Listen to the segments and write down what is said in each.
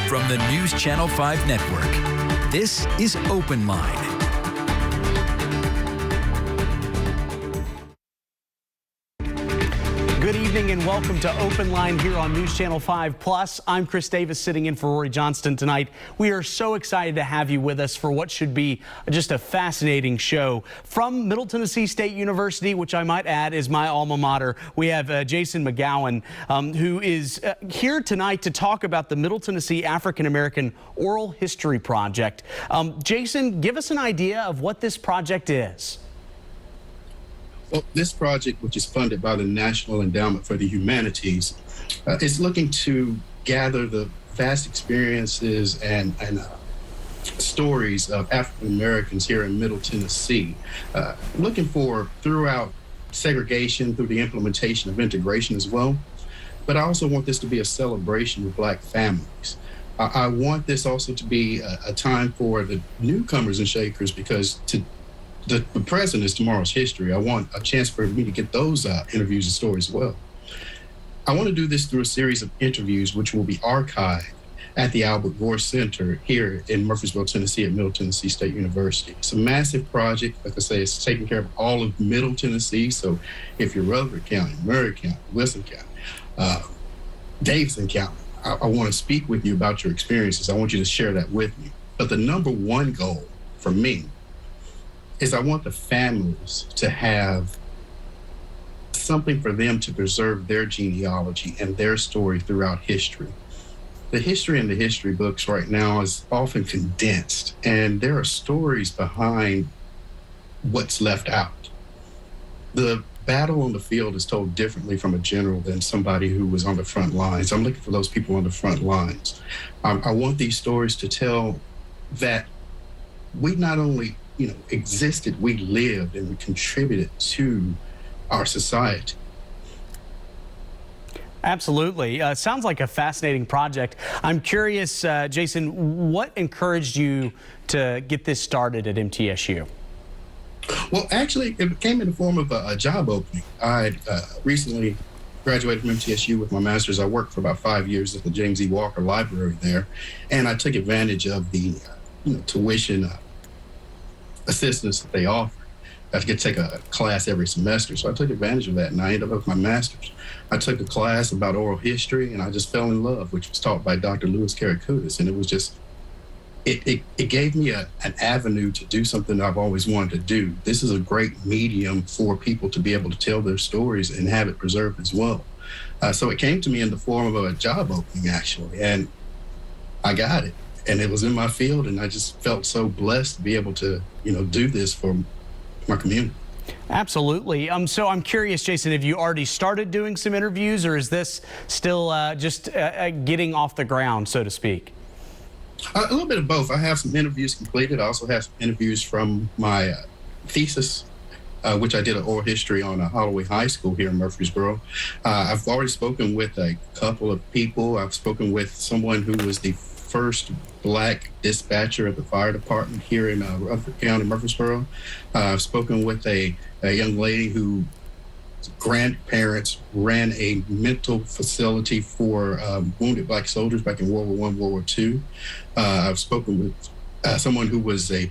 From the News Channel 5 Network, this is OpenLine. Good evening and welcome to OpenLine here on News Channel 5 Plus. I'm Chris Davis sitting in for Rory Johnston tonight. We are so excited to have you with us for what should be just a fascinating show. From Middle Tennessee State University, which I might add is my alma mater, we have Jason McGowan, who is here tonight to talk about the Middle Tennessee African American Oral History Project. Jason, give us an idea of what this project is. Well, this project, which is funded by the National Endowment for the Humanities, is looking to gather the vast experiences and stories of African Americans here in Middle Tennessee, looking for throughout segregation, through the implementation of integration as well. But I also want this to be a celebration of Black families. I want this also to be a time for the newcomers and shakers, because the present is tomorrow's history. I want a chance for me to get those interviews and stories as well. I want to do this through a series of interviews which will be archived at the Albert Gore Center here in Murfreesboro, Tennessee at Middle Tennessee State University. It's a massive project. Like I say, it's taking care of all of Middle Tennessee. So if you're Rutherford County, Murray County, Wilson County, Davidson County, I want to speak with you about your experiences. I want you to share that with me. But the number one goal for me is I want the families to have something for them to preserve their genealogy and their story throughout history. The history in the history books right now is often condensed, and there are stories behind what's left out. The battle on the field is told differently from a general than somebody who was on the front lines. I'm looking for those people on the front lines. I want these stories to tell that we not only existed, we lived and we contributed to our society. Absolutely. Sounds like a fascinating project. I'm curious, Jason, what encouraged you to get this started at MTSU? Well, actually, it came in the form of a job opening. I recently graduated from MTSU with my master's. I worked for about 5 years at the James E. Walker Library there, and I took advantage of the tuition assistance that they offer. I could take a class every semester, so I took advantage of that, and I ended up with my master's. I took a class about oral history, and I just fell in love, which was taught by Dr. Louis Karakutis, and it was just, it gave me an avenue to do something I've always wanted to do. This is a great medium for people to be able to tell their stories and have it preserved as well. So it came to me in the form of a job opening, actually, and I got it. And it was in my field, and I just felt so blessed to be able to, do this for my community. Absolutely. So I'm curious, Jason, have you already started doing some interviews, or is this still just getting off the ground, so to speak? A little bit of both. I have some interviews completed. I also have some interviews from my thesis, which I did an oral history on Holloway High School here in Murfreesboro. I've already spoken with a couple of people. I've spoken with someone who was the first Black dispatcher at the fire department here in Rutherford County, Murfreesboro. I've spoken with a young lady whose grandparents ran a mental facility for wounded Black soldiers back in World War I, World War II. I've spoken with someone who was in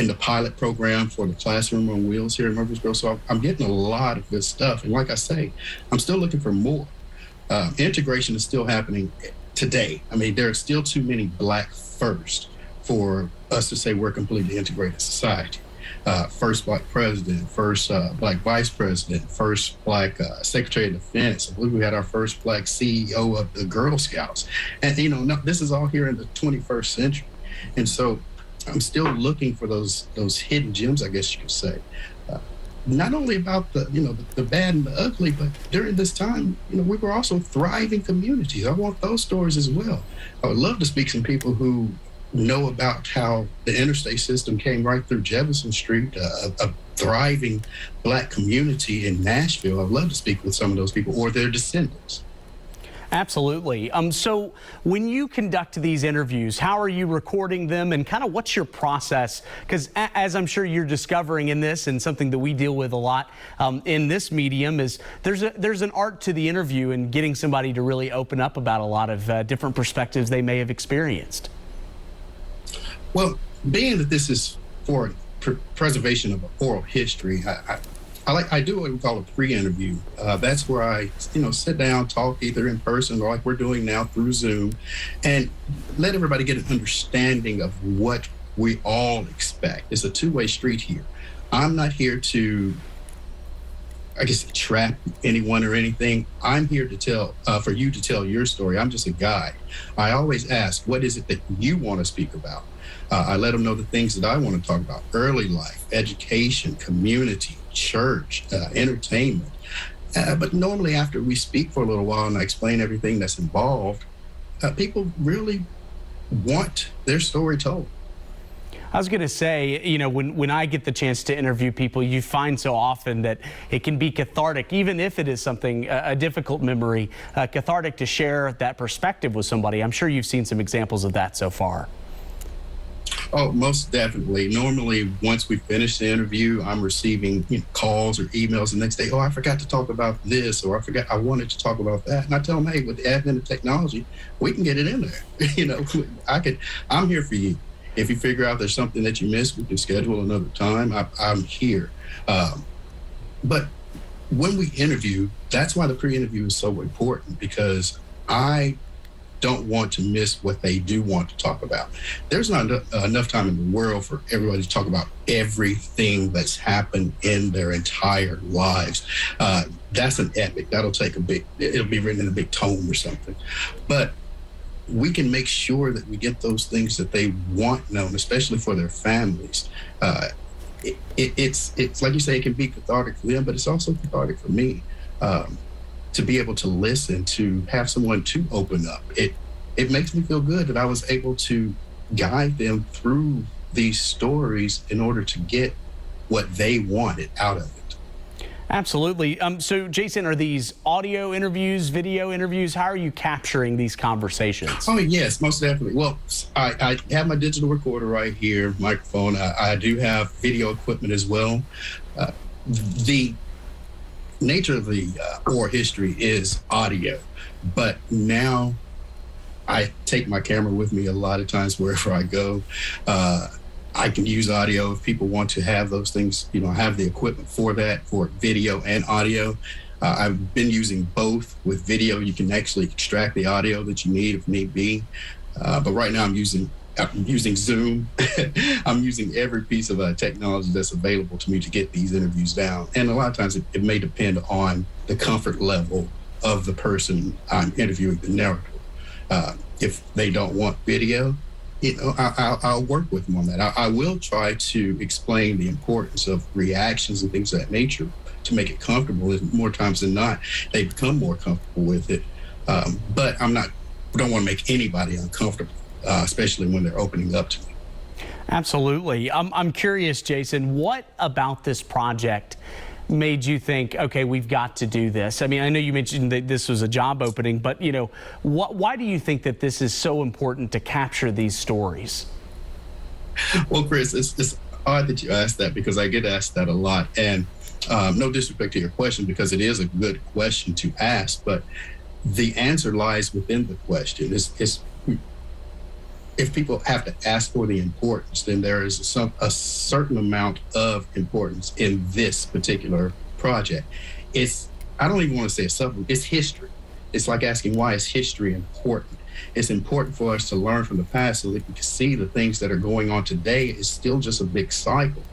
the pilot program for the Classroom on Wheels here in Murfreesboro. So I'm getting a lot of good stuff. And like I say, I'm still looking for more. Integration is still happening today. I mean, there are still too many Black first for us to say we're a completely integrated society. First Black president, first Black vice president, first Black Secretary of Defense. I believe we had our first Black CEO of the Girl Scouts. And, this is all here in the 21st century. And so I'm still looking for those hidden gems, I guess you could say. Not only about the bad and the ugly, but during this time, we were also thriving communities. I want those stories as well. I would love to speak to some people who know about how the interstate system came right through Jefferson Street, a thriving Black community in Nashville. I'd love to speak with some of those people or their descendants. Absolutely. So when you conduct these interviews, how are you recording them and kind of what's your process? Because as I'm sure you're discovering in this, and something that we deal with a lot in this medium, is there's an art to the interview and getting somebody to really open up about a lot of different perspectives they may have experienced. Well, being that this is for preservation of oral history, I do what we call a pre-interview. That's where I, sit down, talk either in person or like we're doing now through Zoom, and let everybody get an understanding of what we all expect. It's a two-way street here. I'm not here to, trap anyone or anything. I'm here to tell, for you to tell your story. I'm just a guide. I always ask, what is it that you want to speak about? I let them know the things that I want to talk about: early life, education, community, church, entertainment. But normally after we speak for a little while and I explain everything that's involved, people really want their story told. I was going to say, when I get the chance to interview people, you find so often that it can be cathartic, even if it is something, a difficult memory, cathartic to share that perspective with somebody. I'm sure you've seen some examples of that so far. Oh, most definitely. Normally, once we finish the interview, I'm receiving calls or emails the next day. Oh, I forgot to talk about this, or I wanted to talk about that. And I tell them, hey, with the advent of technology, we can get it in there. I'm here for you. If you figure out there's something that you missed, we can schedule another time. I'm here. But when we interview, that's why the pre-interview is so important, because I don't want to miss what they do want to talk about. There's not enough time in the world for everybody to talk about everything that's happened in their entire lives. That's an epic. That'll take it'll be written in a big tome or something. But we can make sure that we get those things that they want known, especially for their families. It's like you say, it can be cathartic for them, but it's also cathartic for me. To be able to listen, to have someone to open up. It makes me feel good that I was able to guide them through these stories in order to get what they wanted out of it. Absolutely. So, Jason, are these audio interviews, video interviews? How are you capturing these conversations? Oh, yes, most definitely. Well, I have my digital recorder right here, microphone. I do have video equipment as well. The nature of the oral history is audio, but now I take my camera with me a lot of times wherever I go. I can use audio if people want to have those things. I have the equipment for that, for video and audio. I've been using both. With video, you can actually extract the audio that you need if need be. But right now I'm using Zoom. I'm using every piece of technology that's available to me to get these interviews down. And a lot of times it may depend on the comfort level of the person I'm interviewing, the narrator. If they don't want video, I'll work with them on that. I will try to explain the importance of reactions and things of that nature to make it comfortable. And more times than not, they become more comfortable with it. But don't want to make anybody uncomfortable. Especially when they're opening up to me. Absolutely. I'm curious, Jason, what about this project made you think, okay, we've got to do this? I mean, I know you mentioned that this was a job opening, but why do you think that this is so important to capture these stories? Well, Chris, it's odd that you asked that, because I get asked that a lot. And no disrespect to your question, because it is a good question to ask, but the answer lies within the question. If people have to ask for the importance, then there is a certain amount of importance in this particular project. I don't even want to say it's history. It's like asking, why is history important? It's important for us to learn from the past so that we can see the things that are going on today is still just a big cycle.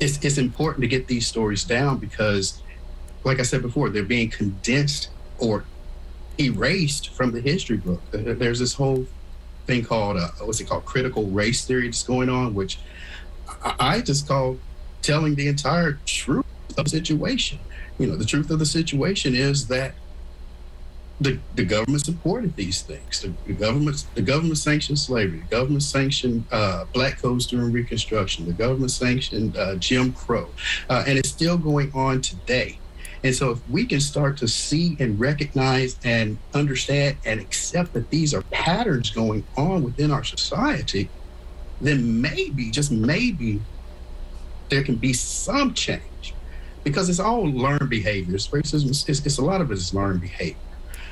It's important to get these stories down because, like I said before, they're being condensed or erased from the history book. There's this whole thing called critical race theory that's going on, which I just call telling the entire truth of the situation. The truth of the situation is that the government supported these things. The government sanctioned slavery. The government sanctioned black codes during Reconstruction. The government sanctioned Jim Crow, and it's still going on today. And so if we can start to see and recognize and understand and accept that these are patterns going on within our society, then maybe, just maybe, there can be some change, because it's all learned behaviors. Racism, it's a lot of it is learned behavior.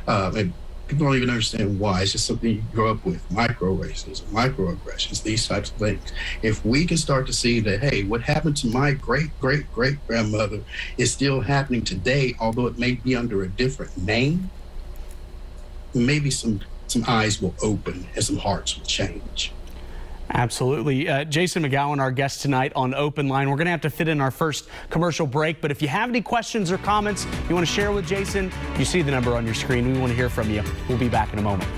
And people don't even understand why. It's just something you grow up with, micro-racism, microaggressions, these types of things. If we can start to see that, hey, what happened to my great-great-great-grandmother is still happening today, although it may be under a different name, maybe some eyes will open and some hearts will change. Absolutely. Jason McGowan, our guest tonight on Open Line. We're going to have to fit in our first commercial break, but if you have any questions or comments you want to share with Jason, you see the number on your screen. We want to hear from you. We'll be back in a moment.